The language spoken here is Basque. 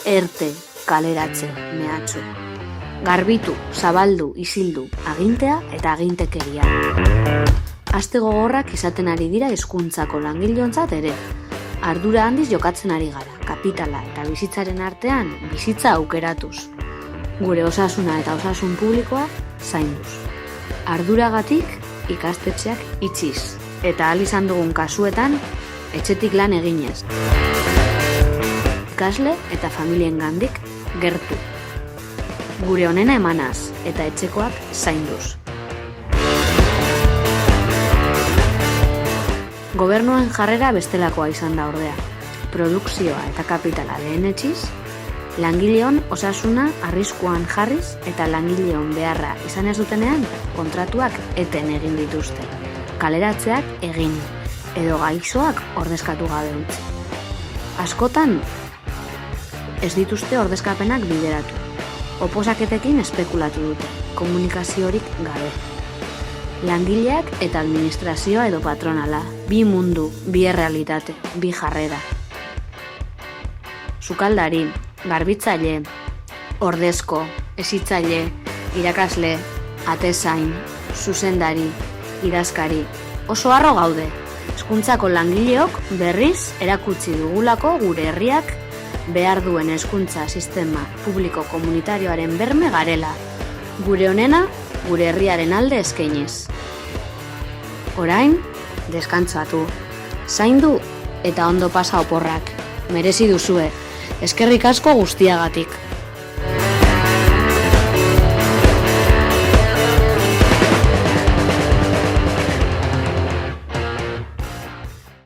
erte, kaleratze, mehatxu. Garbitu, zabaldu, isildu, agintea eta agintekeria. Aste gogorrak izaten ari dira hizkuntzako langilontzat ere. Ardura handiz jokatzen ari gara, kapitala eta bizitzaren artean bizitza aukeratuz. Gure osasuna eta osasun publikoa zainduz. Arduragatik ikastetxeak itxiz, eta ahal izan dugun kasuetan etxetik lan eginez. Ikasle eta familiengandik gertu. Gure onena emanaz eta etxekoak zainduz. Gobernuaren jarrera bestelakoa izan da ordea. Produkzioa eta kapitala lehenetsiz, langileon osasuna arriskuan jarriz eta langileon beharra izan ez dutenean kontratuak eten egin dituzte. Kaleratzeak egin edo gaixoak ordezkatu gabe utzi. Askotan ez dituzte ordezkapenak bideratu. Oposaketekin espekulatu dute, komunikaziorik gabe. Langileak eta administrazioa edo patronala, bi mundu, bi errealitate, bi jarrera. Sukaldari, garbitzaile, ordezko, hezitzaile, irakasle, atezain, zuzendari, idazkari, oso harro gaude. Hezkuntzako langileok berriz erakutsi dugulako gure herriak behar duen hezkuntza sistema publiko komunitarioaren berme garela. Gure onena, gure herriaren alde eskainiz. Orain, deskantzatu, zaindu eta ondo pasa oporrak. Merezi duzue, eskerrik asko guztiagatik.